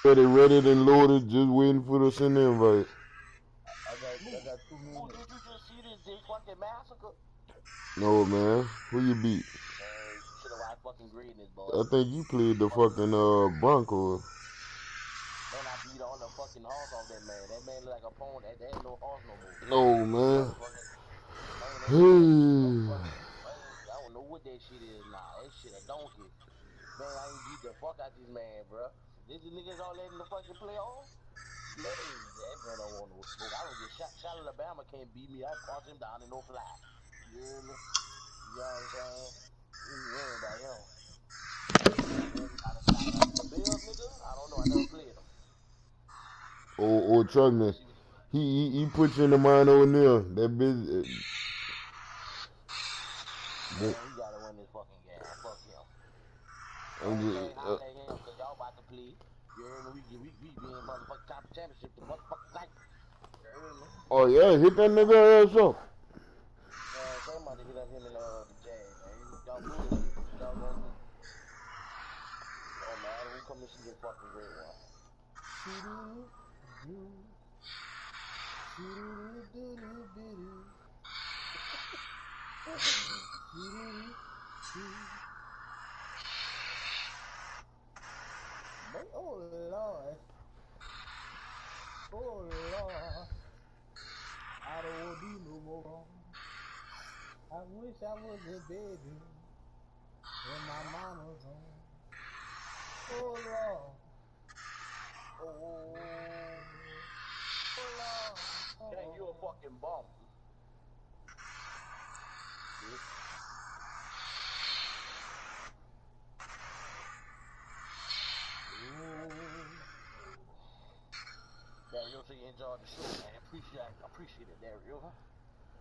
Ready and loaded, just waiting for the send invite. I got 2 minutes. Did you just see this fucking massacre? No, man. Who you beat? Man, you should have watched fucking greatness, boy. I think you played the fucking Broncos. Man, I beat all the fucking horse off that man. That man look like a pony. That ain't no horse no more. No, That man. motherfucker. Man, that shit like a motherfucking. Man, I don't know what that shit is now. That shit a donkey. Man, I ain't beat the fuck out this man, bro. This niggas all that in the fucking playoffs. Man, that man don't want no smoke. I don't get shot. Shot Alabama can't beat me. I punch him down and no fly. You hear me? You know what I'm saying? You ain't worry about him. Out of the Bills, nigga, I don't know. I never played them. Trust We'll me. see what. He puts you in the mind over there. That bitch. Man, he gotta win this fucking game. Fuck him. I'm Only thing just, holler at him because y'all about to play. You hear me? We be in motherfucking conference championship the motherfucking night. You hear me? oh yeah, hit that nigga ass up. Man, somebody hit up him in the jazz, man. Y'all bullshit. What y'all gonna do? Don't matter who come and see the fucking great one. Oh Lord. Oh Lord. I don't want to do no more. I wish I was a baby in my mama's home. Oh Lord. Oh, Oh dang, you a Lord. fucking bum, bitch. Dario, so you enjoyed the show, man. Appreciate it, Dario.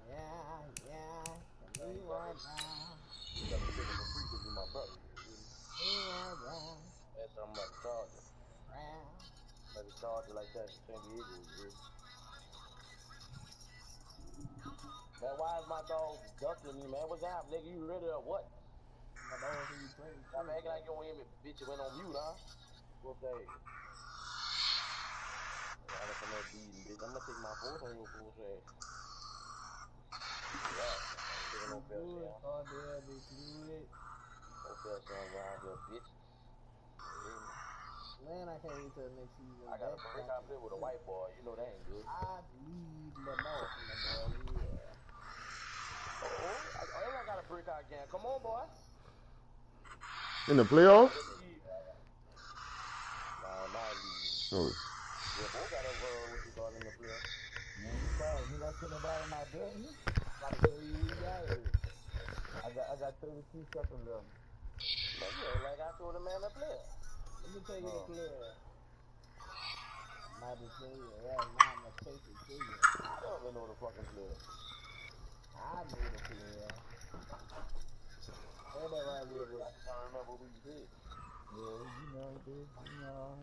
Yeah, yeah. Man, Me you got right this. now. You got this nigga for free because you my brother. You hear me? Me right now. That's something about the Charger. Round. Like the Charger like that in San Diego, you hear me? Man, why is my dog ducking me, man? What's up, nigga? You ready or what? My dog say you playing I'm too, acting bro. like you don't hear me, bitch. It went on mute, huh? What's that? Running from that beating, bitch. I'm gonna take my force on your force ass. Yeah, I ain't taking Be no fair good, chance. call there, be good. No fair chance around here, bitch. You hear me? Man, I can't wait till next season. I got a That break got out to there with a be. white boy. You know that ain't good. I believe Lamar from the boy, yeah. And I got a breakout again. Come on, boy. In the playoffs? Let's see. Nah, not leave. Oh, Yeah, boy got a what you call in the playoff. Man, you quiet. You got anybody my daddy? About to tell you who you got here. I got 32 seconds left. Man, you ain't like I told the man to play. Let me tell you the Oh, player. I'm about to tell you right now. I'm gonna text it to you. I don't even know the fucking player. I know the player. Say that right Yeah, with me. I just don't remember who you said. Yeah, you know this. You know.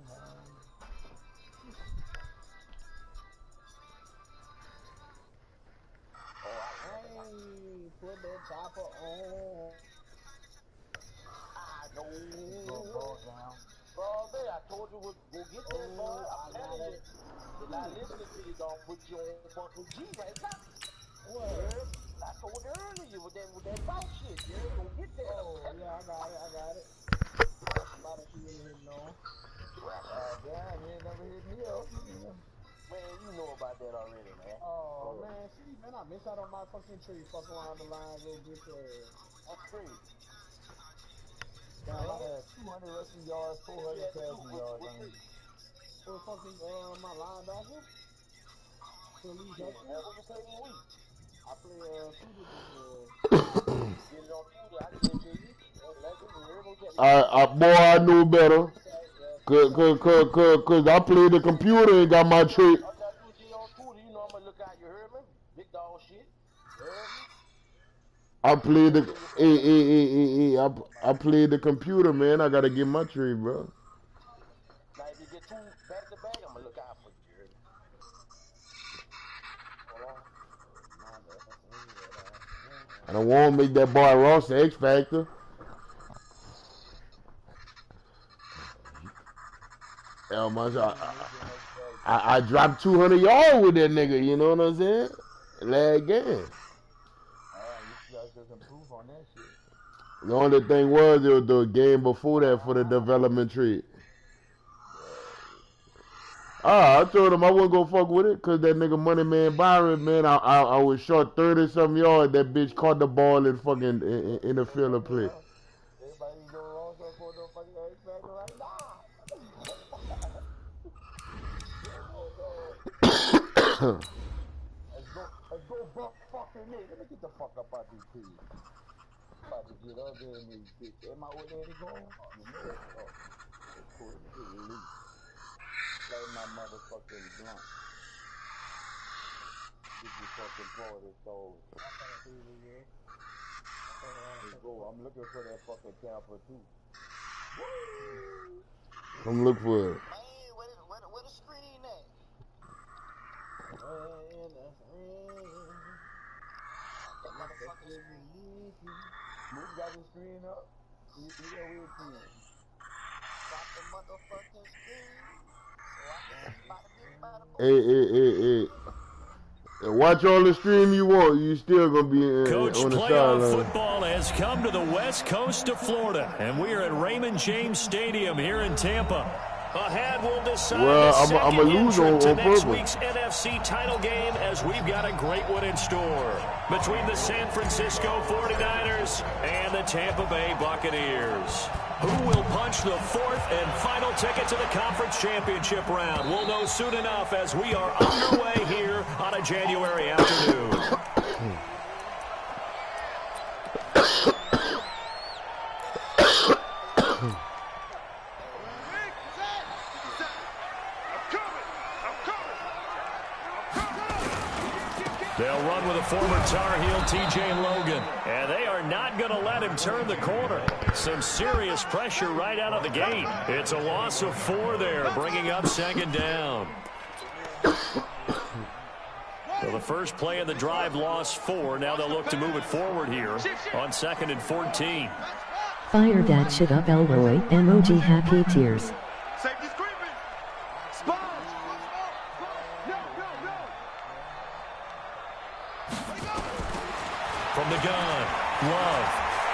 Oh, I remember now. Hey, put that chopper on. I It's gonna know. go down. Bro, man, I told you go get that, boy. Oh, I'm I telling got you. it. You're not listening to you, gonna put you on fucking G right now. You What? heard me? I told you earlier with that bout shit. You heard me? Go get that. I'm Oh, telling yeah, you. I got it. I got it. I'm about to see what it hitting on. Scratch it. God damn, you ain't never hit me up. Yeah. Man, you know about that already, man. Oh, Hold on. man, see, man, I miss out on my fucking tree. Fuck around the line, little bitch ass. That's crazy. Damn, I Man, had 200 rushing yards, who you 400 had to shoot? passing yards. What I mean, tree? for fucking, my linebacker, Khalid Shit, man, Hudson. who you played this week? I play, Tudor before. Get it on Tuesday. I get it to you. Legend, you heard me? You had to get I boy, I knew better. Yeah, Cause, T-Sack. I played the computer and got my trick. all you gotta do is get on Tuesday. You know I'm gonna look out. You heard me? Big dog shit. You heard me? I played the, Don't do your fucking. I played the computer, man. I gotta get my trick, bro. Now, if you get two back to back, I'm gonna look out for you. You heard me? Hold on. My bad. I don't want to make that boy Ross the X Factor. 'Cause X. Factor. 'Cause I played the computer and got my trick. 'Cause I played the computer, man. I gotta get my trick, bro. Hold on. 'Cause I played the computer, man. I gotta get my trick, bro. I don't want to make that boy Ross the X Factor. How much He ain't making no sacks. I dropped 200 yards with that nigga. You know what I'm saying? Last game. You got some proof on that shit. The only thing was it was the game before that for the development tree. I told him I wasn't gonna fuck with it because that nigga Money Man Byron, man, I was short 30-something yards. That bitch caught the ball and fucking in the field of play. Everybody know Ross up on the fucking X Factor right now. Let's go, buck fucking nigga. Let me get the fuck up out this bitch. About to get up there in this bitch. Am I with Eddie go? You know it. Oh, it's cool. Let me get loose. Play my motherfucking blunt. Get this fucking Florida soul. Let's go. I'm looking for that fucking Tampa too. Woo! Come look for it. Man, where the screen at? That motherfucking screen. Mook got the screen up. He got weird team. Drop the motherfucking screen. So I can see bada bing, bada boom. Hey. Watch all the stream you want. You still gonna be Coach, on the playoff sideline. football has come to the west coast of Florida, and we are at Raymond James Stadium here in Tampa. Ahead, we'll decide Well, the I'm second lose entrant to on next purpose. week's NFC title game, as we've got a great one in store between the San Francisco 49ers and the Tampa Bay Buccaneers. Who will punch the fourth and final ticket to the conference championship round? We'll know soon enough as we are underway here on a January afternoon. They'll run with a former Tar Heel, T.J. Logan. And they are not going to let him turn the corner. Some serious pressure right out of the gate. It's a loss of 4 there, bringing up second down. So the first play of the drive lost 4. Now they'll look to move it forward here on 2nd and 14. Fire that shit up, Elroy. MOG happy tears. From the gun, Love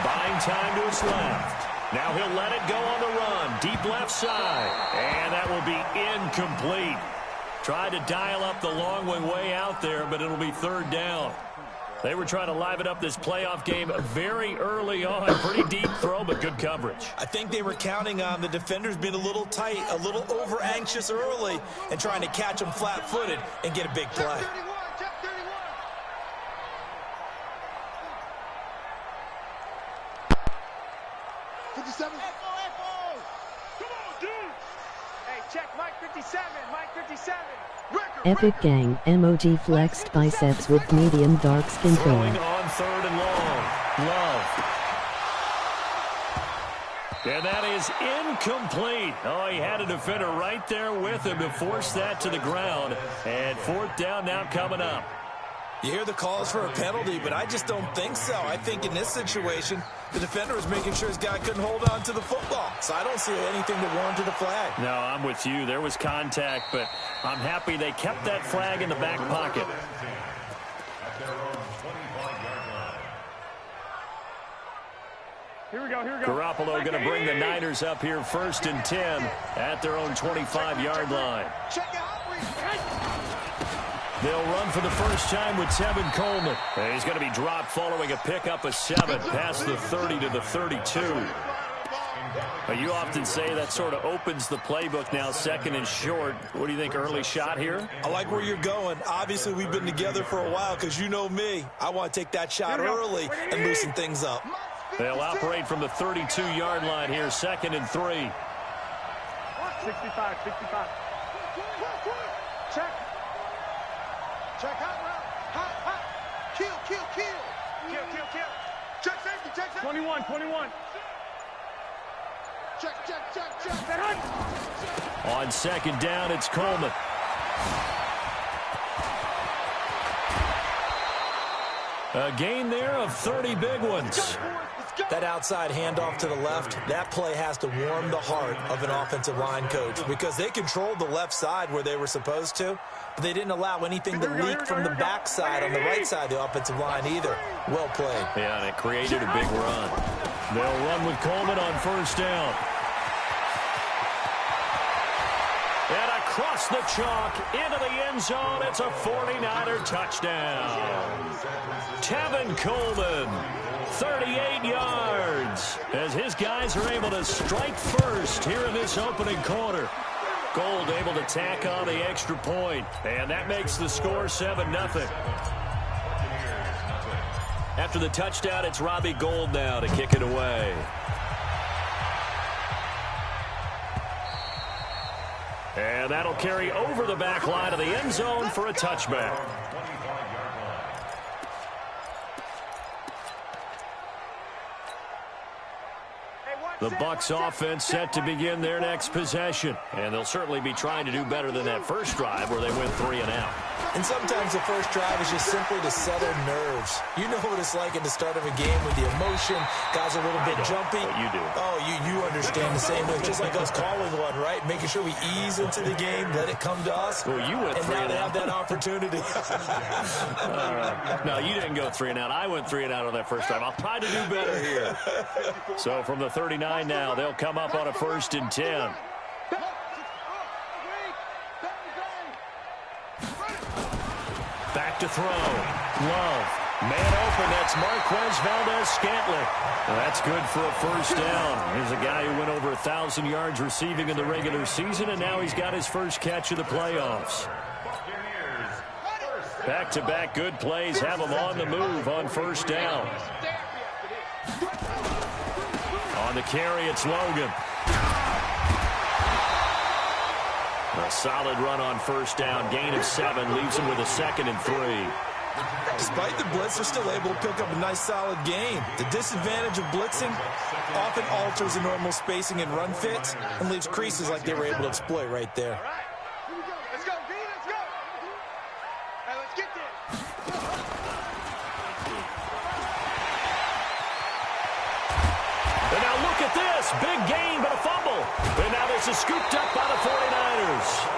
buying time to his left. Now he'll let it go on the run, deep left side, and that will be incomplete. Tried to dial up the long one way out there, but it'll be 3rd down. They were trying to liven up this playoff game very early on. Pretty deep throw, but good coverage. I think they were counting on the defenders being a little tight, a little over-anxious early, and trying to catch them flat-footed and get a big play. Epic gang. MOG flexed biceps with medium dark skin Throwing tone. on 3rd and long. Love. And that is incomplete. Oh, he had a defender right there with him to force that to the ground. And 4th down now coming up. You hear the calls for a penalty, but I just don't think so. I think in this situation, the defender was making sure his guy couldn't hold on to the football. So I don't see anything to warrant the flag. No, I'm with you. There was contact, but I'm happy they kept that flag in the back pocket. Here we go. Garoppolo going to bring the Niners up here 1st and 10 at their own 25-yard line. They'll run for the first time with Tevin Coleman. And he's going to be dropped following a pickup of 7 past the 30 to the 32. You often say that sort of opens the playbook now, 2nd and short. What do you think, early shot here? I like where you're going. Obviously, we've been together for a while because you know me. I want to take that shot early and loosen things up. They'll operate from the 32-yard line here, 2nd and 3. 65. Check. Check hot. Kill. Check safety. 21. Check. On 2nd down, it's Coleman. A gain there of 30 big ones. That outside handoff to the left, that play has to warm the heart of an offensive line coach because they controlled the left side where they were supposed to, but they didn't allow anything to leak from the backside on the right side of the offensive line either. Well played. Yeah, and it created a big run. They'll run with Coleman on first down. And across the chalk into the end zone, it's a 49er touchdown. Tevin Coleman, 38 yards, as his guys are able to strike first here in this opening quarter. Gold able to tack on the extra point, and that makes the score 7-0. After the touchdown, it's Robbie Gould now to kick it away. And that'll carry over the back line of the end zone for a touchback. The Bucs offense set to begin their next possession. And they'll certainly be trying to do better than that first drive where they went 3 and out. And sometimes the first drive is just simply to settle nerves. You know what it's like at the start of a game with the emotion. Guys are a little bit jumpy. But you do. Oh, you understand the same way. Just like us calling one, right? Making sure we ease into the game, let it come to us. Well, you went 3 and out. And now they have that opportunity. No, you didn't go 3 and out. I went 3 and out on that first drive. I'll try to do better here. So from the 39 now, they'll come up on a 1st and 10. Back to throw. Love. Man open. That's Marquez Valdez-Scantling. That's good for a first down. Here's a guy who went over 1,000 yards receiving in the regular season, and now he's got his first catch of the playoffs. Back-to-back good plays have him on the move on first down. On the carry, it's Logan. A solid run on first down. Gain of 7 leaves him with a 2nd and 3. Despite the blitz, they're still able to pick up a nice, solid gain. The disadvantage of blitzing often alters the normal spacing and run fits and leaves creases like they were able to exploit right there. Let's go, B, let's go. Hey, let's get there. And now look at this. Big gain, but a fumble. And now this is scooped up by the 49ers.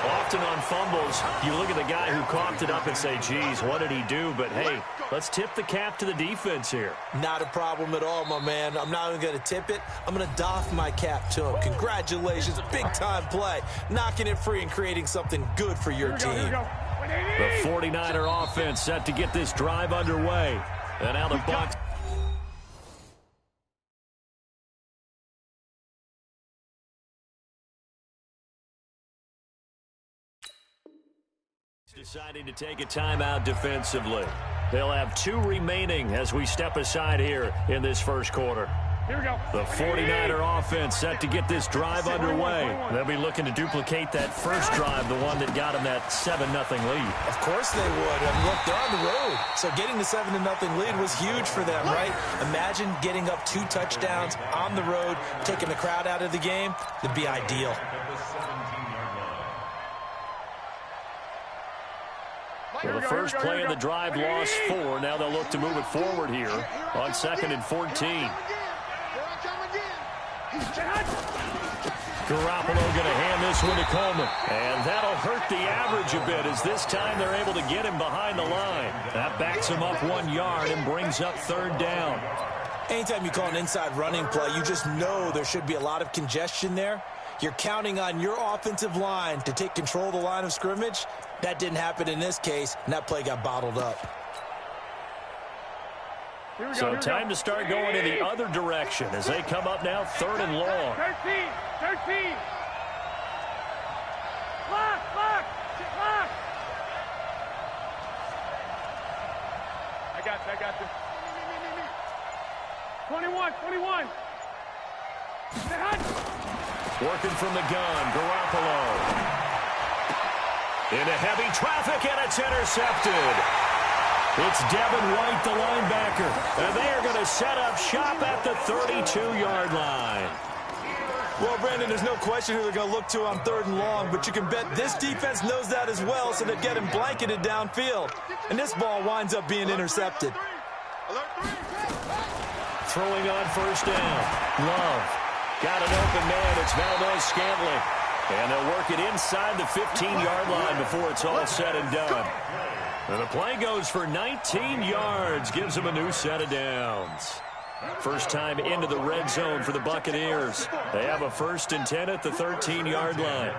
Often on fumbles, you look at the guy who coughed it up and say, geez, what did he do? But, hey, let's tip the cap to the defense here. Not a problem at all, my man. I'm not even going to tip it. I'm going to doff my cap to him. Congratulations. Big-time play. Knocking it free and creating something good for your team. The 49er offense set to get this drive underway. And now the Bucs. Deciding to take a timeout defensively. They'll have 2 remaining as we step aside here in this first quarter. Here we go. The 49er offense set to get this drive underway. They'll be looking to duplicate that first drive, the one that got them that 7-0 lead. Of course they would. And look, they're on the road. So getting the 7-0 lead was huge for them, right? Imagine getting up 2 touchdowns on the road, taking the crowd out of the game. It'd be ideal. Well, the first play of the drive lost 4. Now they'll look to move it forward here on 2nd and 14. Garoppolo going to hand this one to Coleman. And that'll hurt the average a bit as this time they're able to get him behind the line. That backs him up 1 yard and brings up 3rd down. Anytime you call an inside running play, you just know there should be a lot of congestion there. You're counting on your offensive line to take control of the line of scrimmage. That didn't happen in this case, and that play got bottled up. So time to start going in the other direction as they come up now 3rd and long. 13. Lock. 21. Working from the gun, Garoppolo. Into heavy traffic, and it's intercepted. It's Devin White, the linebacker. And they are going to set up shop at the 32-yard line. Well, Brandon, there's no question who they're going to look to on 3rd and long, but you can bet this defense knows that as well, so they're getting blanketed downfield. And this ball winds up being intercepted. throwing on first down. Love. Got an open man. It's Valdez-Scantling. And they'll work it inside the 15-yard line before it's all said and done. And the play goes for 19 yards. Gives them a new set of downs. First time into the red zone for the Buccaneers. They have a 1st and 10 at the 13-yard line.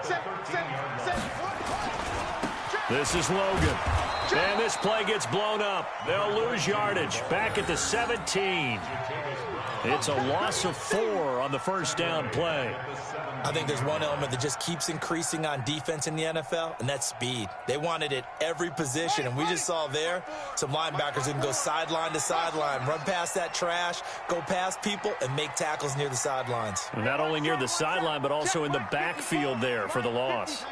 This is Logan. And this play gets blown up. They'll lose yardage. Back at the 17. It's a loss of 4 on the first down play. I think there's one element that just keeps increasing on defense in the NFL, and that's speed. They want it at every position, and we just saw there some linebackers who can go sideline to sideline, run past that trash, go past people, and make tackles near the sidelines. Not only near the sideline, but also in the backfield there for the loss.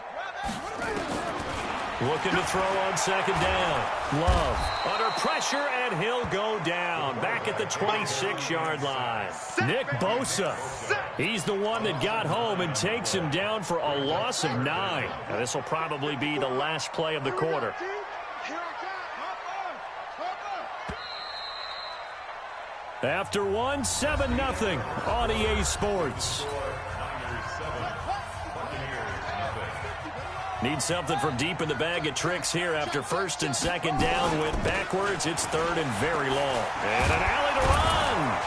Looking to throw on second down. Love under pressure, and he'll go down. Back at the 26-yard line. Nick Bosa. He's the one that got home and takes him down for a loss of 9. Now, this will probably be the last play of the quarter. After one, 7-0 on EA Sports. Need something from deep in the bag of tricks here after 1st and 2nd down. Went backwards. It's 3rd and very long. And an alley to run.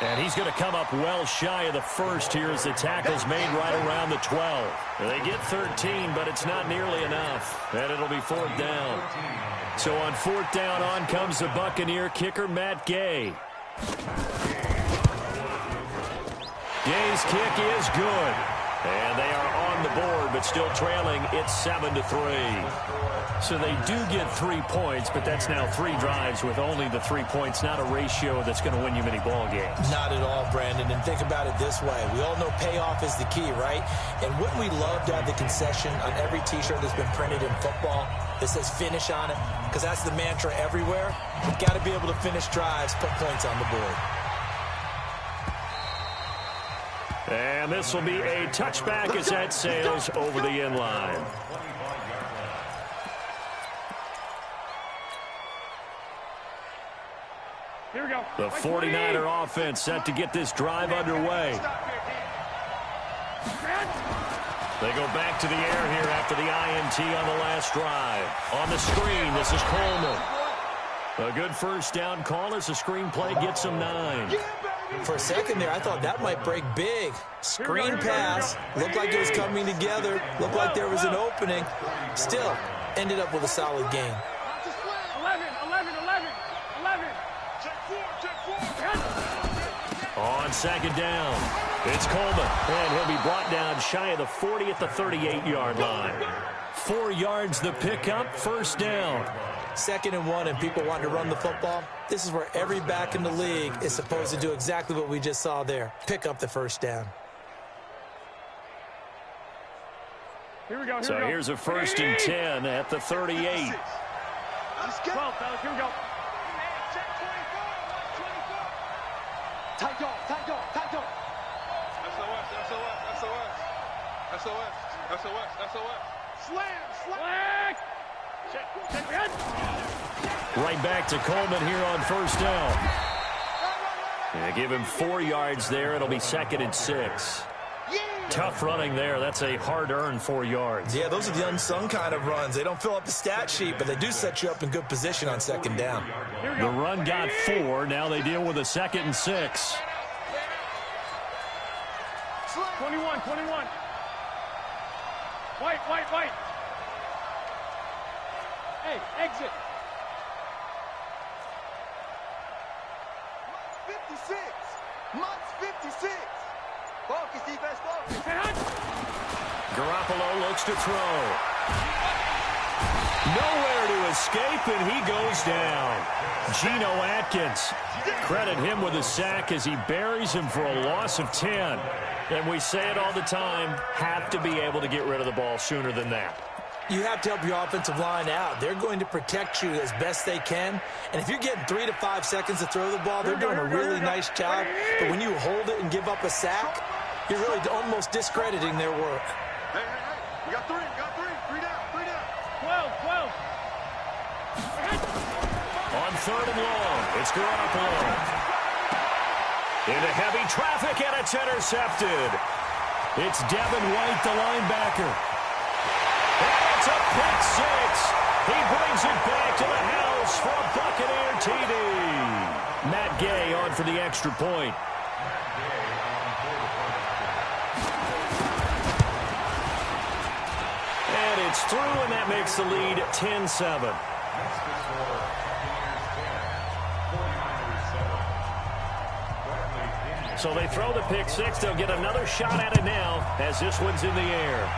And he's going to come up well shy of the 1st here as the tackle's made right around the 12. They get 13, but it's not nearly enough. And it'll be 4th down. So on 4th down, on comes the Buccaneer kicker, Matt Gay. Gay's kick is good. And they are on the board, but still trailing. It's 7-3. So they do get 3 points, but that's now 3 drives with only the 3 points. Not a ratio that's going to win you many ball games. Not at all, Brandon. And think about it this way. We all know payoff is the key, right? And wouldn't we love to have the concession on every T-shirt that's been printed in football that says finish on it? Because that's the mantra everywhere. You've got to be able to finish drives, put points on the board. And this will be a touchback as that sails over the end line. Here we go. The 49er offense set to get this drive underway. They go back to the air here after the INT on the last drive. On the screen, this is Coleman. A good 1st down call as the screen play gets him 9. For a second there, I thought that might break big. Screen pass. Looked like it was coming together. Looked like there was an opening. Still, ended up with a solid game. 11. Check 4. On 2nd down, it's Coleman. And he'll be brought down shy of the 40 at the 38-yard line. 4 yards the pickup, 1st down. 2nd and 1, and people want to run the football. This is where every back in the league is supposed to do exactly what we just saw there. Pick up the 1st down. Here we go. So here's a 1st and 10 at the 38. Let's go. Fellas, here we go. Check 24. Tight dog. SOS. Slam. Right back to Coleman here on 1st down. And give him 4 yards there. It'll be 2nd and 6. Tough running there. That's a hard-earned 4 yards. Yeah, those are the unsung kind of runs. They don't fill up the stat sheet, but they do set you up in good position on 2nd down. The run got 4. Now they deal with a 2nd and 6. 21. White. Hey, exit. 56. Mutt's 56. Focus, defense, focus. Garoppolo looks to throw. Nowhere to escape, and he goes down. Geno Atkins, credit him with a sack as he buries him for a loss of 10. And we say it all the time, have to be able to get rid of the ball sooner than that. You have to help your offensive line out. They're going to protect you as best they can. And if you're getting 3 to 5 seconds to throw the ball, they're doing a really nice job. But when you hold it and give up a sack, you're really almost discrediting their work. Hey. We got 3. 3 down. 12. On 3rd and long, it's Garoppolo. Into heavy traffic, and it's intercepted. It's Devin White, the linebacker. And it's a pick six. He brings it back to the house for a Buccaneer TD. Matt Gay on for the extra point. And it's through, and that makes the lead 10-7. So they throw the pick six. They'll get another shot at it now as this one's in the air.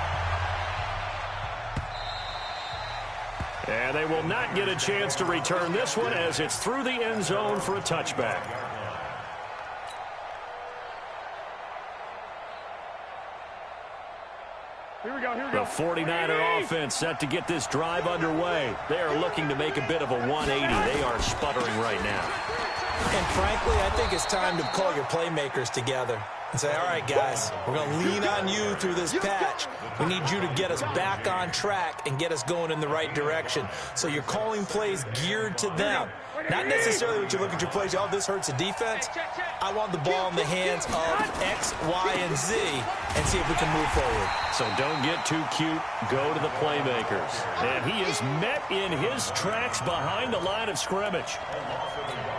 And they will not get a chance to return this one as it's through the end zone for a touchback. The 49er offense set to get this drive underway. They are looking to make a bit of a 180. They are sputtering right now. And frankly, I think it's time to call your playmakers together and say, all right, guys, we're going to lean on you through this patch. We need you to get us back on track and get us going in the right direction. So you're calling plays geared to them. Not necessarily what you look at your plays, oh, this hurts the defense. I want the ball in the hands of X, Y, and Z and see if we can move forward. So don't get too cute. Go to the playmakers. And he is met in his tracks behind the line of scrimmage.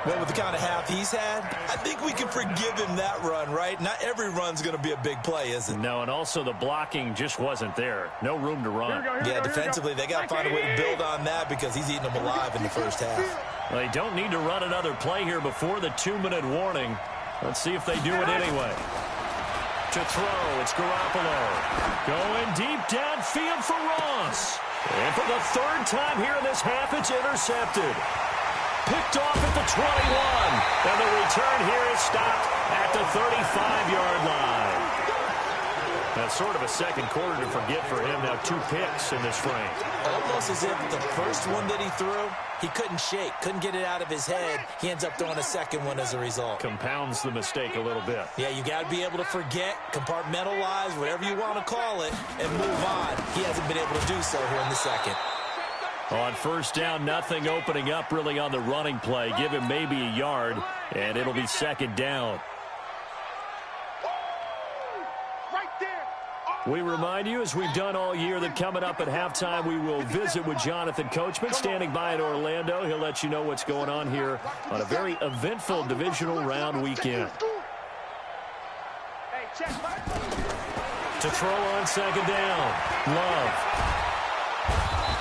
Well, with the kind of half he's had, I think we can forgive him that run, right? Not every run's going to be a big play, is it? No, and also the blocking just wasn't there. No room to run. Yeah, defensively, they got to find a way to build on that because he's eating them alive in the first half. Well, they don't need to run another play here before the 2-minute warning. Let's see if they do it anyway. To throw, it's Garoppolo. Going deep downfield for Ross. And for the third time here in this half, it's intercepted. Picked off at the 21. And the return here is stopped at the 35-yard line. That's sort of a second quarter to forget for him. Now 2 picks in this frame. Almost as if the first one that he threw, he couldn't shake, couldn't get it out of his head. He ends up throwing a second one as a result. Compounds the mistake a little bit. Yeah, you got to be able to forget, compartmentalize, whatever you want to call it, and move on. He hasn't been able to do so here in the second. On first down, nothing opening up really on the running play. Give him maybe a yard, and it'll be second down. We remind you, as we've done all year, that coming up at halftime, we will visit with Jonathan Coachman, standing by in Orlando. He'll let you know what's going on here on a very eventful divisional round weekend. To throw on second down, Love.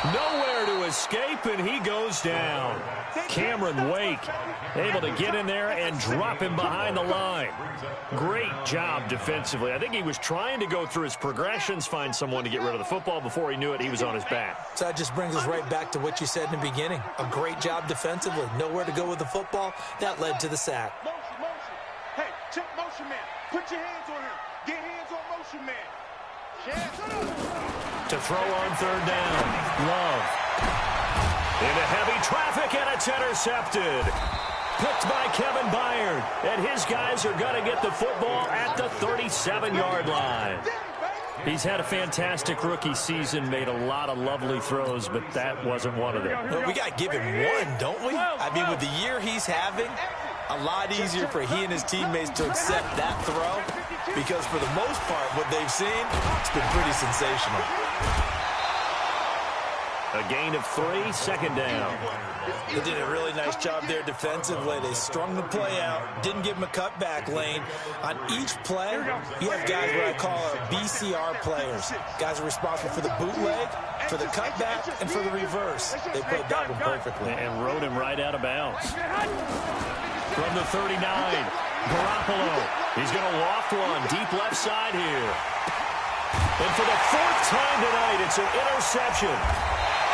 Nowhere to escape, and he goes down. Cameron Wake able to get in there and drop him behind the line. Great job defensively. I think he was trying to go through his progressions, find someone to get rid of the football. Before he knew it, he was on his back. So that just brings us right back to what you said in the beginning. A great job defensively. Nowhere to go with the football. That led to the sack. Motion, motion. Hey, check motion man. Put your hands on him. Get hands on motion man. To throw on third down, Love. Into heavy traffic, and it's intercepted. Picked by Kevin Byard. And his guys are going to get the football at the 37-yard line. He's had a fantastic rookie season, made a lot of lovely throws, but that wasn't one of them. Well, we got to give him one, don't we? I mean, with the year he's having, a lot easier for he and his teammates to accept that throw because for the most part, what they've seen, it's been pretty sensational. A gain of 3, second down. They did a really nice job there defensively. They strung the play out, didn't give him a cutback lane. On each play, you have guys what I call BCR players. Guys are responsible for the bootleg, for the cutback, and for the reverse. They played that one perfectly. And rode him right out of bounds. From the 39, Garoppolo. He's going to loft one deep left side here. And for the 4th time tonight, it's an interception.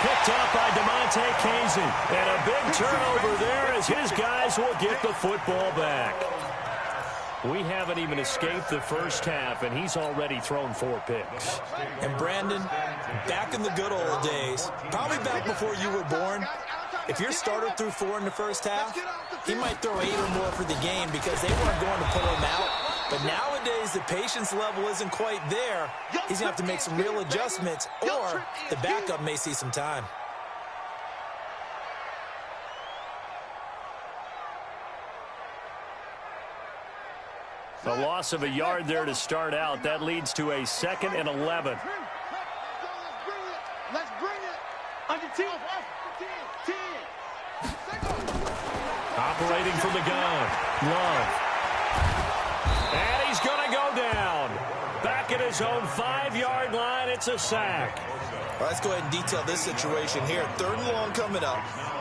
Picked up by DeMonte Casey. And a big turnover there as his guys will get the football back. We haven't even escaped the first half, and he's already thrown 4 picks. And Brandon, back in the good old days, probably back before you were born, if your starter threw 4 in the first half, he might throw 8 or more for the game because they weren't going to pull him out. But nowadays, the patience level isn't quite there. He's going to have to make some real adjustments, or the backup may see some time. A loss of a yard there to start out. That leads to a 2nd and 11. Let's bring it. Under 10. 10. Operating from the gun. Love. And he's going to go down. Back at his own 5-yard line. It's a sack. Well, let's go ahead and detail this situation here. 3rd and long coming up.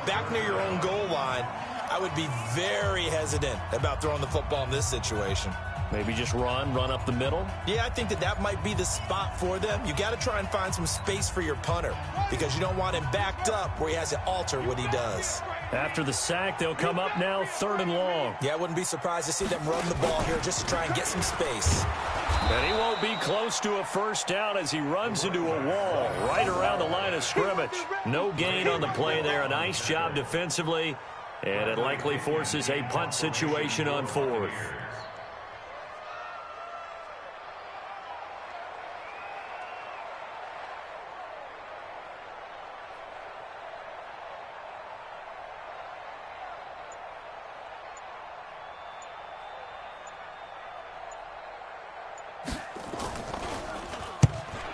Back near your own goal line. I would be very hesitant about throwing the football in this situation. Maybe just run up the middle. Yeah, I think that might be the spot for them. You got to try and find some space for your punter because you don't want him backed up where he has to alter what he does. After the sack, they'll come up now 3rd and long. Yeah, I wouldn't be surprised to see them run the ball here just to try and get some space. And he won't be close to a first down as he runs into a wall right around the line of scrimmage. No gain on the play there. A nice job defensively, and it likely forces a punt situation on 4th.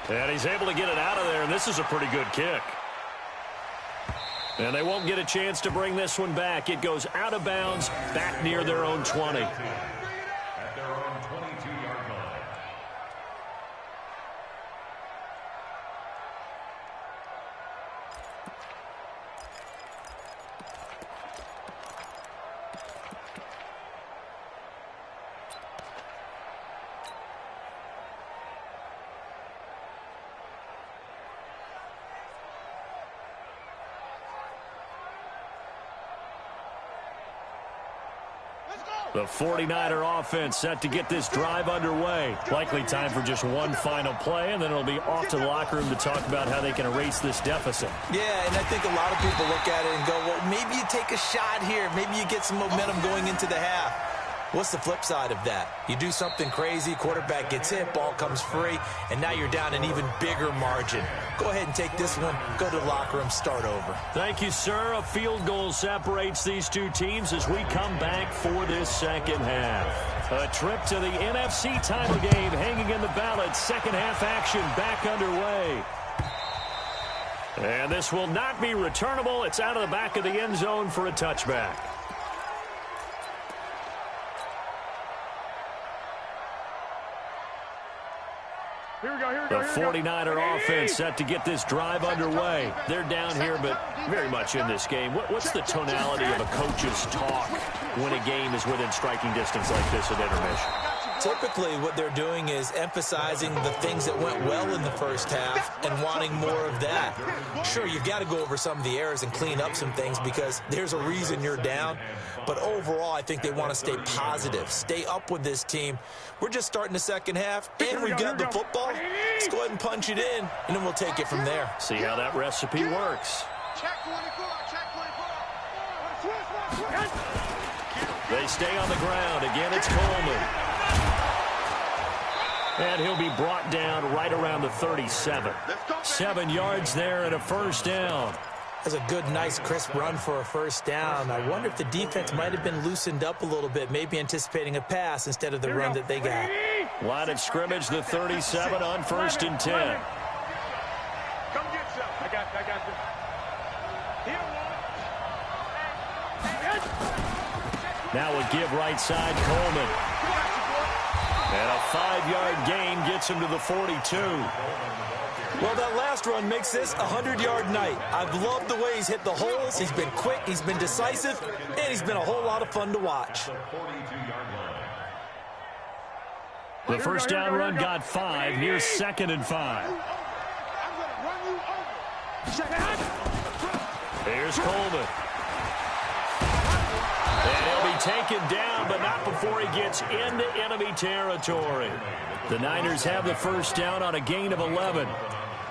And he's able to get it out of there, and this is a pretty good kick. And they won't get a chance to bring this one back. It goes out of bounds, back near their own 20. At their own 22-yard line. The 49er offense set to get this drive underway. Likely time for just one final play, and then it'll be off to the locker room to talk about how they can erase this deficit. Yeah, and I think a lot of people look at it and go, well, maybe you take a shot here. Maybe you get some momentum going into the half. What's the flip side of that? You do something crazy, quarterback gets hit, ball comes free, and now you're down an even bigger margin. Go ahead and take this one, go to the locker room, start over. Thank you, sir. A field goal separates these two teams as we come back for this second half. A trip to the NFC title game hanging in the balance. Second half action back underway. And this will not be returnable. It's out of the back of the end zone for a touchback. The 49er offense set to get this drive underway. They're down here, but very much in this game. What's the tonality of a coach's talk when a game is within striking distance like this at intermission? Typically, what they're doing is emphasizing the things that went well in the first half and wanting more of that. Sure, you've got to go over some of the errors and clean up some things because there's a reason you're down. But overall, I think they want to stay positive, stay up with this team. We're just starting the second half, and we've got the football. Let's go ahead and punch it in, and then we'll take it from there. See how that recipe works. They stay on the ground. Again, it's Coleman. And he'll be brought down right around the 37. 7 yards there and a first down. That's a good, nice, crisp run for a first down. I wonder if the defense might have been loosened up a little bit, maybe anticipating a pass instead of the run that they got. Line of scrimmage, the 37 on 1st and 10. Come get some. I got this. Now a give right side, Coleman. And a 5-yard gain gets him to the 42. Well, that last run makes this a 100-yard night. I've loved the way he's hit the holes. He's been quick, he's been decisive, and he's been a whole lot of fun to watch. The first down run got 5. Here's 2nd and 5. Here's Coleman. And he'll be taken down, but not before he gets into enemy territory. The Niners have the first down on a gain of 11.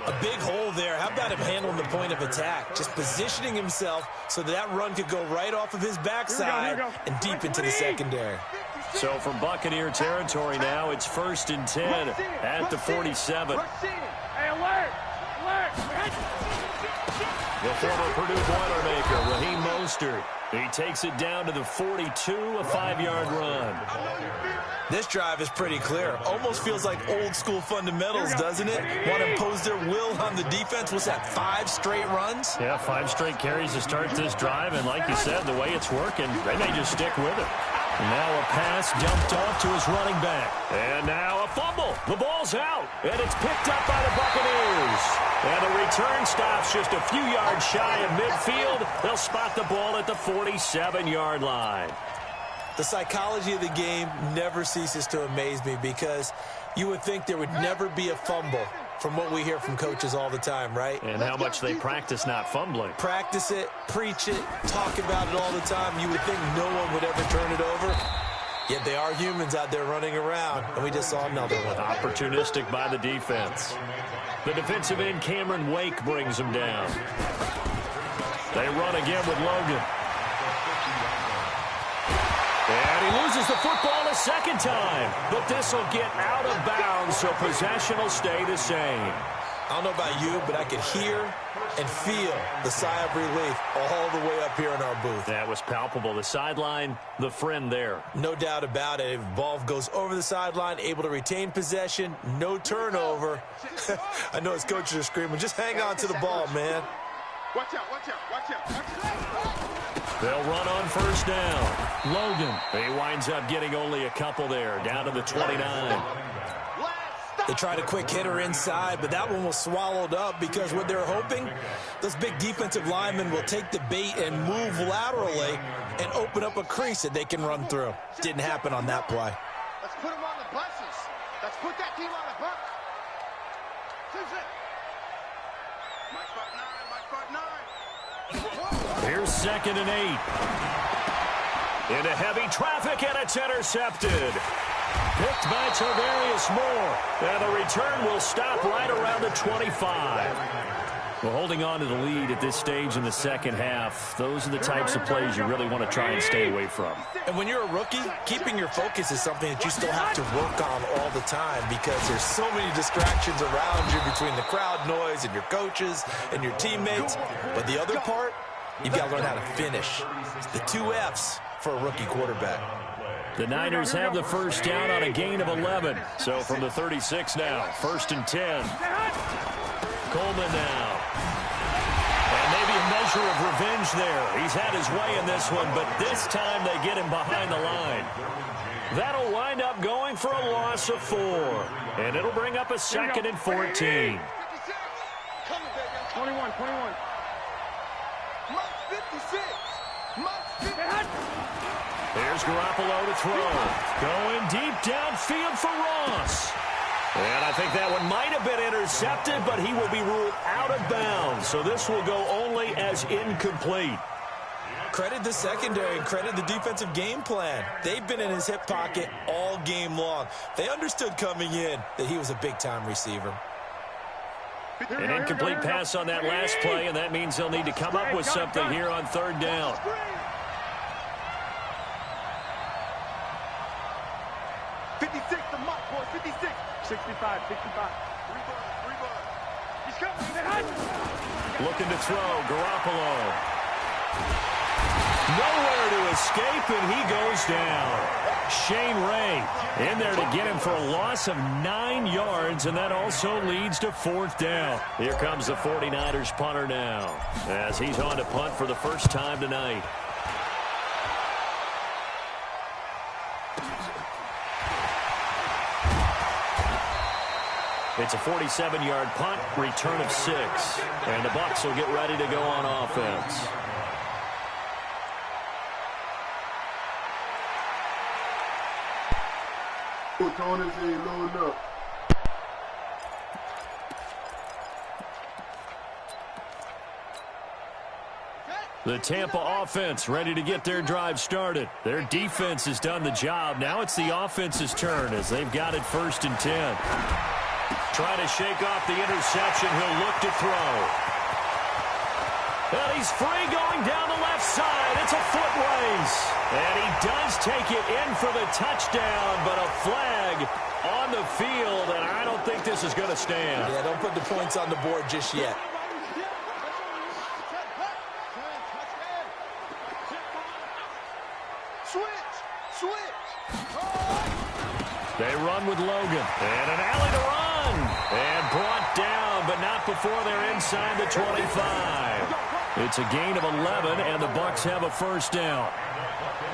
A big hole there. How about him handling the point of attack? Just positioning himself so that run could go right off of his backside and deep into the secondary. So from Buccaneer territory now, it's 1st and 10 at the 47. Hey, alert! The former Purdue Boilermaker, Raheem Mostert. He takes it down to the 42, a 5-yard run. This drive is pretty clear. Almost feels like old school fundamentals, doesn't it? Want to impose their will on the defense. What's that, 5 straight runs? Yeah, 5 straight carries to start this drive, and like you said, the way it's working, they may just stick with it. And now a pass dumped off to his running back. And now a fumble. The ball's out, and it's picked up by the Buccaneers. And the return stops just a few yards shy of midfield. They'll spot the ball at the 47-yard line. The psychology of the game never ceases to amaze me because you would think there would never be a fumble from what we hear from coaches all the time, right? And how much they practice not fumbling. Practice it, preach it, talk about it all the time. You would think no one would ever turn it over. Yet they are humans out there running around, and we just saw another one. Opportunistic by the defense. The defensive end, Cameron Wake, brings him down. They run again with Logan. And he loses the football a second time. But this will get out of bounds, so possession will stay the same. I don't know about you, but I could hear and feel the sigh of relief all the way up here in our booth. That was palpable. The sideline, the friend there. No doubt about it. If the ball goes over the sideline, able to retain possession, no turnover. I know his coaches are screaming, just hang on to the ball, man. Watch out, watch out, watch out, watch out. They'll run on first down. Logan. He winds up getting only a couple there, down to the 29. They tried a quick hitter inside, but that one was swallowed up because what they're hoping, those big defensive linemen will take the bait and move laterally and open up a crease that they can run through. Didn't happen on that play. Let's put them on the buses. Let's put that team on the bus. My spot 9. Here's 2nd and 8. Into heavy traffic, and it's intercepted. Picked by Tavarius Moore. And the return will stop right around the 25. Well, holding on to the lead at this stage in the second half, those are the types of plays you really want to try and stay away from. And when you're a rookie, keeping your focus is something that you still have to work on all the time because there's so many distractions around you between the crowd noise and your coaches and your teammates. But the other part, you've got to learn how to finish. It's the 2 F's for a rookie quarterback. The Niners have the first down on a gain of 11. So from the 36 now, 1st and 10. Coleman now. And maybe a measure of revenge there. He's had his way in this one, but this time they get him behind the line. That'll wind up going for a loss of 4. And it'll bring up a 2nd and 14. 21. Mark 56. Mark 56. Here's Garoppolo to throw. Going deep downfield for Ross. And I think that one might have been intercepted, but he will be ruled out of bounds. So this will go only as incomplete. Credit the secondary and credit the defensive game plan. They've been in his hip pocket all game long. They understood coming in that he was a big-time receiver. An incomplete pass on that last play, and that means they'll need to come up with something here on 3rd down. 56, the mark, boy, 56. 65, 65. Rebound. He's coming. Looking to throw, Garoppolo. Nowhere to escape, and he goes down. Shane Ray in there to get him for a loss of 9 yards, and that also leads to 4th down. Here comes the 49ers punter now, as he's on to punt for the first time tonight. It's a 47-yard punt, return of 6. And the Bucs will get ready to go on offense. Tony said loading up. The Tampa offense ready to get their drive started. Their defense has done the job. Now it's the offense's turn as they've got it 1st and 10. Trying to shake off the interception. He'll look to throw. And he's free going down the left side. It's a foot race. And he does take it in for the touchdown, but a flag on the field, and I don't think this is going to stand. Yeah, don't put the points on the board just yet. They run with Logan. And an alley to run. And brought down, but not before they're inside the 25. It's a gain of 11, and the Bucs have a first down.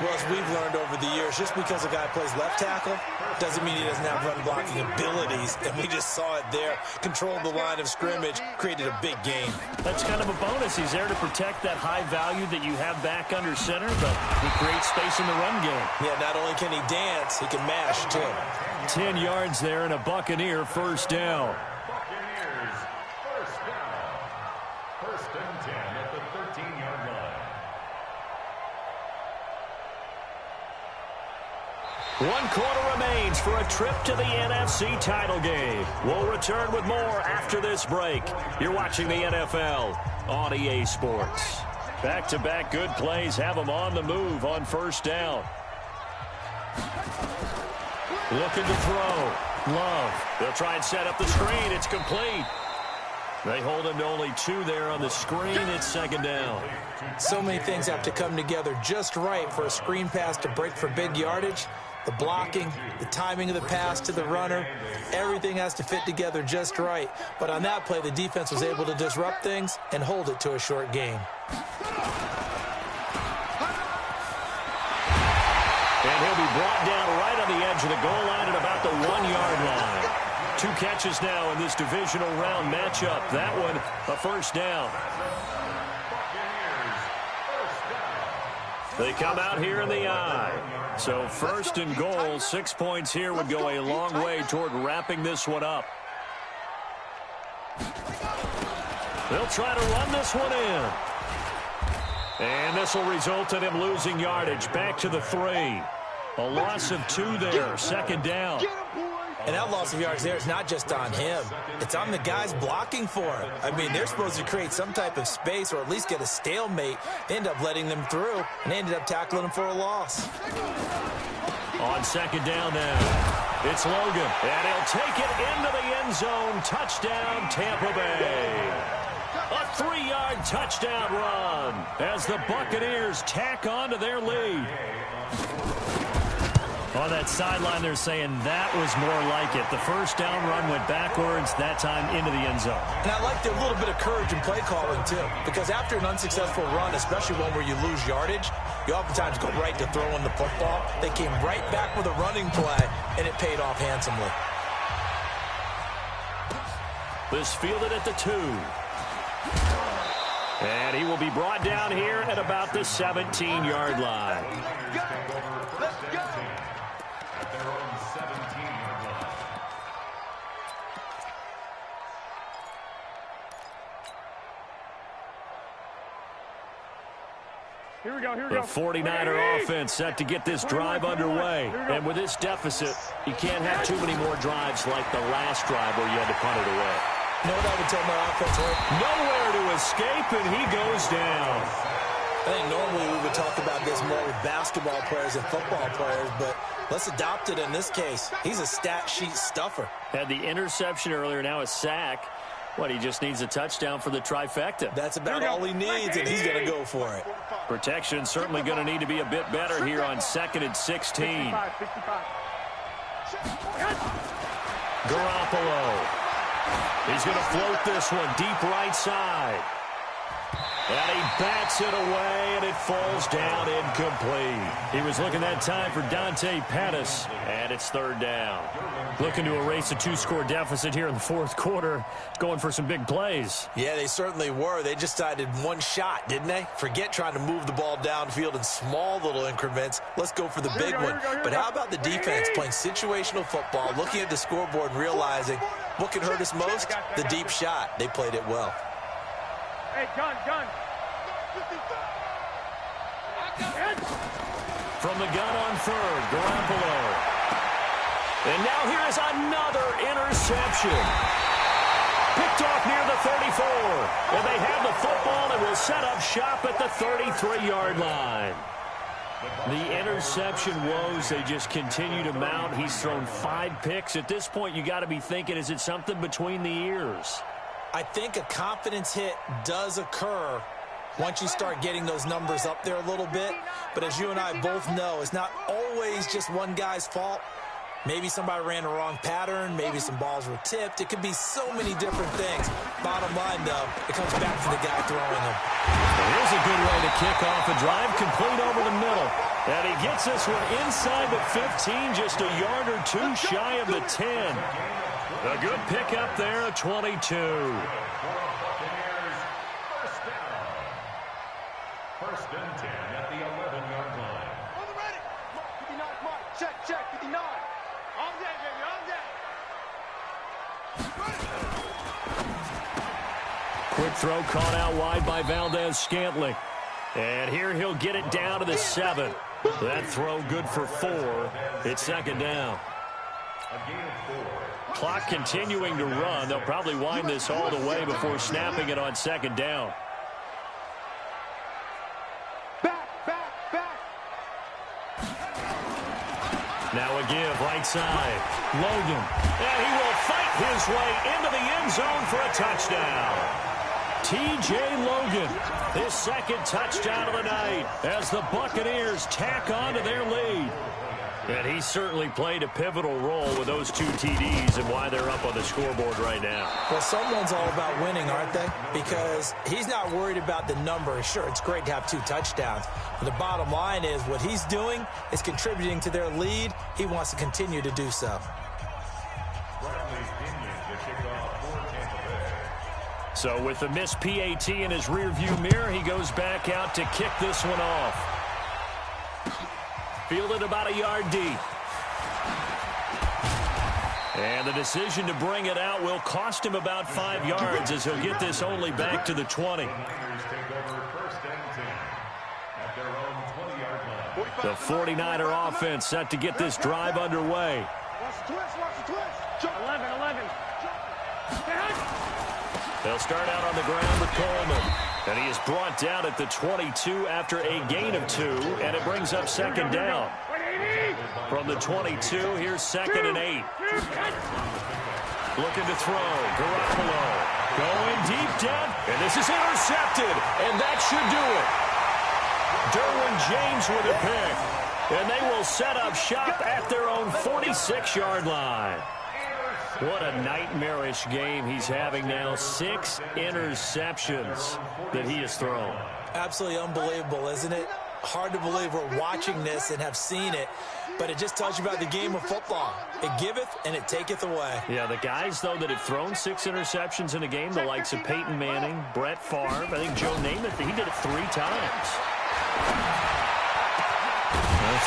Well, as we've learned over the years, just because a guy plays left tackle doesn't mean he doesn't have run-blocking abilities, and we just saw it there. Controlled the line of scrimmage, created a big gain. That's kind of a bonus. He's there to protect that high value that you have back under center, but he creates space in the run game. Yeah, not only can he dance, he can mash, too. 10 yards there and a Buccaneer first down. Buccaneers, first down. First and 10 at the 13-yard line. 1 quarter remains for a trip to the NFC title game. We'll return with more after this break. You're watching the NFL on EA Sports. Back-to-back good plays have them on the move on first down. Looking to throw. Love. They'll try and set up the screen. It's complete. They hold him to only 2 there on the screen. It's second down. So many things have to come together just right for a screen pass to break for big yardage. The blocking, the timing of the pass to the runner, everything has to fit together just right. But on that play, the defense was able to disrupt things and hold it to a short gain. And he'll be brought down right on the edge of the goal line at about the 1-yard line. 2 catches now in this divisional round matchup. That one, a first down. They come out here in the eye. So first and goal, 6 points here would go a long way toward wrapping this one up. They'll try to run this one in. And this will result in him losing yardage. Back to the 3. A loss of 2 there, second down. And that loss of yards there is not just on him. It's on the guys blocking for him. I mean, they're supposed to create some type of space or at least get a stalemate. They end up letting them through, and they ended up tackling him for a loss. On second down now, it's Logan. And he'll take it into the end zone. Touchdown, Tampa Bay. A 3-yard touchdown run as the Buccaneers tack on to their lead. On that sideline, they're saying that was more like it. The first down run went backwards, that time into the end zone. And I liked a little bit of courage in play calling, too, because after an unsuccessful run, especially one where you lose yardage, you oftentimes go right to throwing the football. They came right back with a running play, and it paid off handsomely. This fielded at the 2. And he will be brought down here at about the 17-yard line. Here we go. The 49er offense set to get this drive underway. And with this deficit, you can't have too many more drives like the last drive where you had to punt it away. You know what I would tell my offense, right? Nowhere to escape, and he goes down. I think normally we would talk about this more with basketball players and football players, but let's adopt it in this case. He's a stat sheet stuffer. Had the interception earlier, now a sack. What, he just needs a touchdown for the trifecta. That's about all he needs, and he's going to go for it. Protection certainly going to need to be a bit better here on 2nd and 16. Garoppolo. He's going to float this one deep right side. And he bats it away, and it falls down incomplete. He was looking that time for Dante Pettis, and it's third down. Looking to erase a 2-score deficit here in the fourth quarter, going for some big plays. Yeah, they certainly were. They just decided one shot, didn't they? Forget trying to move the ball downfield in small little increments. Let's go for the big one. But how about the defense playing situational football, looking at the scoreboard and realizing what can hurt us most? The deep shot. They played it well. Hey, gun. From the gun on third, Garoppolo. And now here is another interception. Picked off near the 34. And they have the football and will set up shop at the 33-yard line. The interception woes, they just continue to mount. He's thrown 5 picks. At this point, you got to be thinking, is it something between the ears? I think a confidence hit does occur once you start getting those numbers up there a little bit. But as you and I both know, it's not always just one guy's fault. Maybe somebody ran the wrong pattern. Maybe some balls were tipped. It could be so many different things. Bottom line, though, it comes back to the guy throwing them. Here's a good way to kick off a drive, complete over the middle. And he gets this one inside the 15, just a yard or two shy of the 10. A good pickup there, a 22. First and 10 at the 11-yard line. On the ready. Mark, 59, Mark. Check, 59. All day, baby, all day. Quick throw caught out wide by Valdez-Scantling. And here he'll get it down to the 7. That throw good for 4. It's second down. A gain of 4. Clock continuing to run. They'll probably wind this all the way before snapping it on second down. Back. Now a give, right side. Logan. And he will fight his way into the end zone for a touchdown. T.J. Logan, his second touchdown of the night as the Buccaneers tack on to their lead. And he certainly played a pivotal role with those 2 TDs and why they're up on the scoreboard right now. Well, someone's all about winning, aren't they? Because he's not worried about the number. Sure, it's great to have 2 touchdowns. But the bottom line is what he's doing is contributing to their lead. He wants to continue to do so. So with the missed PAT in his rearview mirror, he goes back out to kick this one off. Fielded about a yard deep. And the decision to bring it out will cost him about 5 yards as he'll get this only back to the 20. The 49er offense set to get this drive underway. Watch the twist. 11. They'll start out on the ground with Coleman. And he is brought down at the 22 after a gain of 2, and it brings up second down. From the 22, here's second and 8. Looking to throw, Garoppolo. Going deep down, and this is intercepted, and that should do it. Derwin James with a pick, and they will set up shop at their own 46-yard line. What a nightmarish game he's having now. 6 interceptions that he has thrown. Absolutely unbelievable, isn't it? Hard to believe we're watching this and have seen it, but it just tells you about the game of football. It giveth and it taketh away. Yeah, the guys, though, that have thrown 6 interceptions in a game, the likes of Peyton Manning, Brett Favre, I think Joe Namath, he did it 3 times.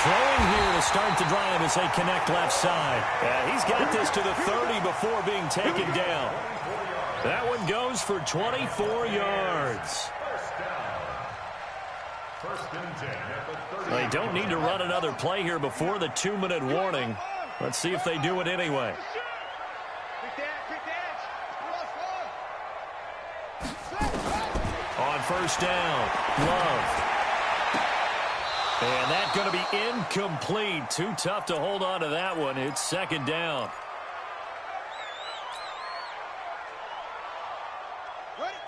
Throwing here to start the drive as they connect left side. He's got this to the 30 before being taken down. That one goes for 24 yards. They don't need to run another play here before the 2-minute warning. Let's see if they do it anyway. On first down, Love. And that's going to be incomplete. Too tough to hold on to that one. It's second down.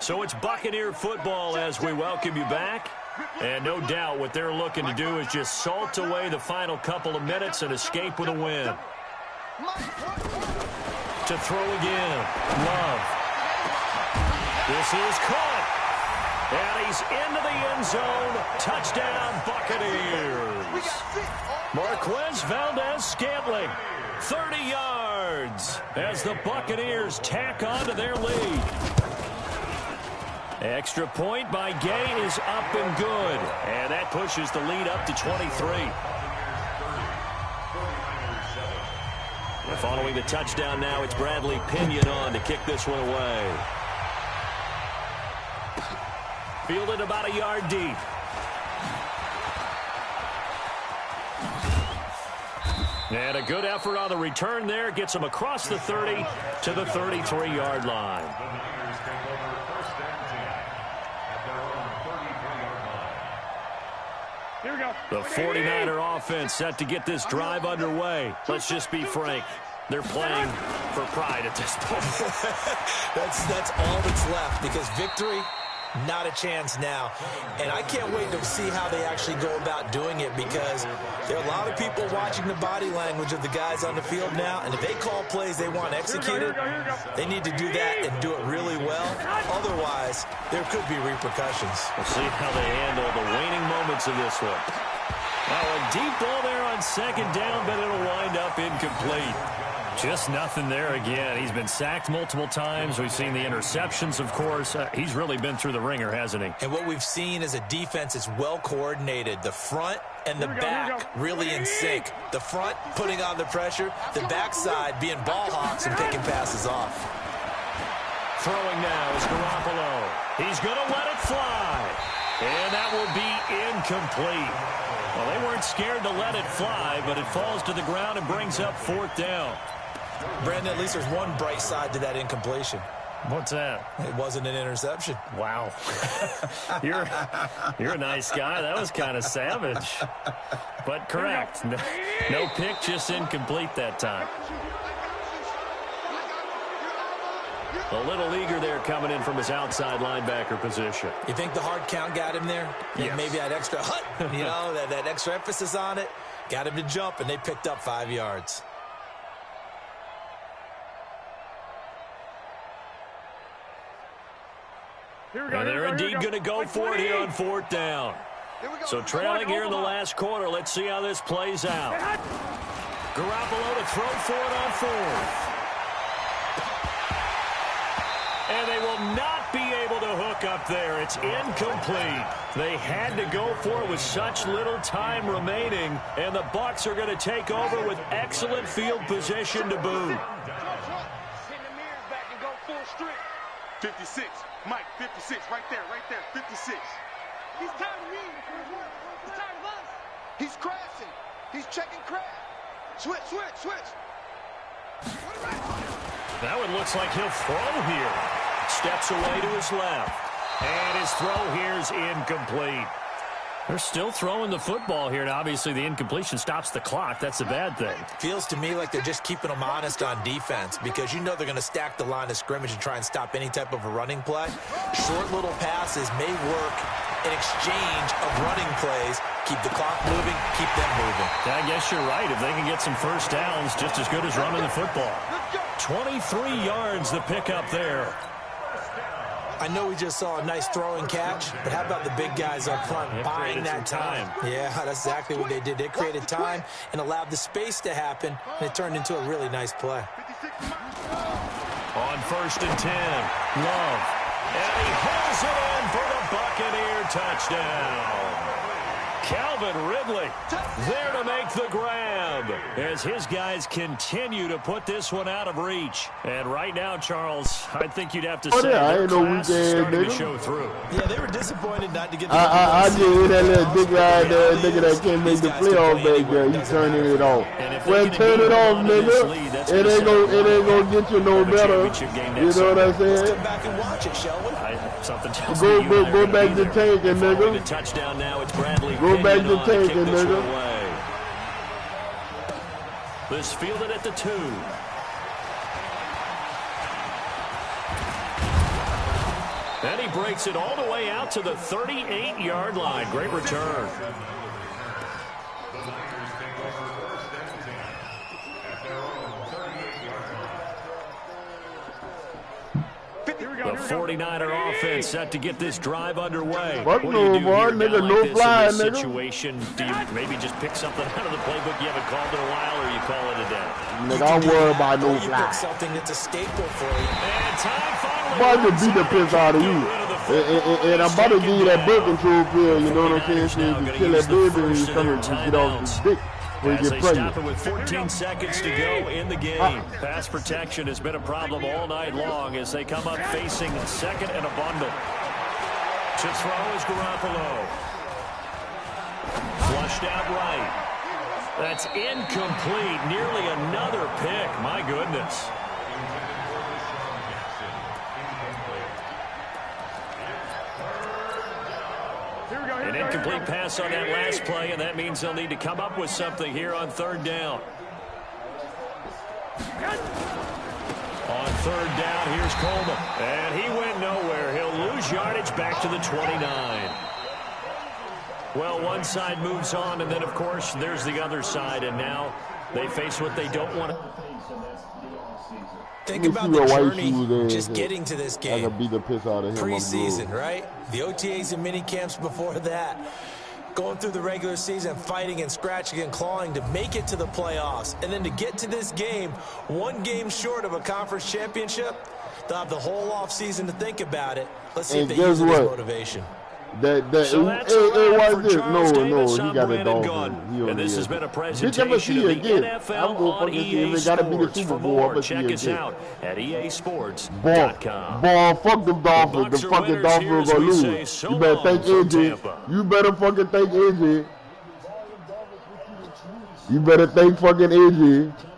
So it's Buccaneer football as we welcome you back. And no doubt what they're looking to do is just salt away the final couple of minutes and escape with a win. To throw again. Love. This is caught. And he's into the end zone. Touchdown, Buccaneers. Marquez Valdez-Scantling, 30 yards as the Buccaneers tack on to their lead. Extra point by Gay is up and good. And that pushes the lead up to 23. Following the touchdown now, it's Bradley Pinion on to kick this one away. Fielded about a yard deep. And a good effort on the return there. Gets him across the 30 to the 33-yard line. Here we go. The 49er offense set to get this drive underway. Let's just be frank. They're playing for pride at this point. That's all that's left, because victory Not a chance now. And I can't wait to see how they actually go about doing it, because there are a lot of people watching the body language of the guys on the field now, and if they call plays they want executed, they need to do that and do it really well. Otherwise, there could be repercussions. We'll see how they handle the waning moments of this one. Now a deep ball there on second down, but it'll wind up incomplete. Just nothing there again. He's been sacked multiple times. We've seen the interceptions, of course. He's really been through the ringer, hasn't he? And what we've seen is a defense that's well coordinated. The front and the back really in sync. The front putting on the pressure. The backside being ball hawks and picking passes off. Throwing now is Garoppolo. He's going to let it fly. And that will be incomplete. Well, they weren't scared to let it fly, but it falls to the ground and brings up fourth down. Brandon, at least there's one bright side to that incompletion. What's that? It wasn't an interception. Wow. You're a nice guy. That was kind of savage. But correct. No pick, just incomplete that time. A little eager there coming in from his outside linebacker position. You think the hard count got him there? Yes. Maybe that extra that extra emphasis on it got him to jump, and they picked up 5 yards. And they're indeed going to go for it here on fourth down. So trailing here in the last quarter. Let's see how this plays out. Garoppolo to throw for it on fourth. And they will not be able to hook up there. It's incomplete. They had to go for it with such little time remaining, and the Bucs are going to take over with excellent field position to boot. Pin the mirrors back and go full strip. 56. Mike, 56. Right there. 56. He's tired of me. He's tired of us. He's crashing. He's checking crash. Switch. That one looks like he'll throw here. Steps away to his left. And his throw here's incomplete. They're still throwing the football here, and obviously the incompletion stops the clock. That's a bad thing. Feels to me like they're just keeping them honest on defense, because you know they're going to stack the line of scrimmage and try and stop any type of a running play. Short little passes may work in exchange of running plays. Keep the clock moving, keep them moving. I guess you're right. If they can get some first downs, just as good as running the football. 23 yards the pickup there. I know we just saw a nice throwing catch, but how about the big guys up front buying that time? Yeah, that's exactly what they did. They created time and allowed the space to happen, and it turned into a really nice play. On 1st and 10, Love. And he pulls it in for the Buccaneer touchdown. Calvin Ridley there to make the grab as his guys continue to put this one out of reach. And right now, Charles, I think you'd have to say their class is starting to show through. Yeah, they were disappointed not to get the I just hear that little big guy there, nigga that can't make the playoff back there. He's turning it off. Well, turn it off, nigga. It ain't gonna get you no better. You know what I'm saying? Come back and watch it, shall we? Something tells go back to tanking, nigga. The touchdown now. It's Bradley. Go back to tanking, nigga. This fielded at the 2. And he breaks it all the way out to the 38-yard line. Great return. The 49er offense set to get this drive underway. Fuck What do you do no, boy, here, nigga, like no this fly, in this nigga. situation? Do you maybe just pick something out of the playbook you haven't called in a while, or you call it a day? Nigga, I'm worried about no You fly. pick something that's a staple for you. And time finally. I'm about to beat the piss out of you. And I'm about to give you that birth control pill, you know what I'm saying? So you can kill that baby and you come and get off his dick. As they stop it with 14 seconds to go in the game. Pass protection has been a problem all night long as they come up facing second and a bundle. To throw is Garoppolo. Flushed out right. That's incomplete. Nearly another pick. My goodness. An incomplete pass on that last play, and that means they'll need to come up with something here on 3rd down. On third down. Here's Coleman. And he went nowhere. He'll lose yardage back to the 29. Well, one side moves on, and then, of course, there's the other side, and now they face what they don't want to. Think about the journey just getting to this game. I can beat the piss out of him. Preseason, right? The OTAs and mini camps before that. Going through the regular season, fighting and scratching and clawing to make it to the playoffs. And then to get to this game, one game short of a conference championship, they'll have the whole offseason to think about it. Let's see if they use it as motivation. So that's a wrap for Charles Davis. I'm Brandon Gaudin. And this has been a presentation of the NFL on EA Sports. For more, check us out at easports.com. Boy, fuck them Dolphins. The fucking Dolphins are going to lose. You better thank AJ. You better fucking thank AJ. You better thank fucking AJ.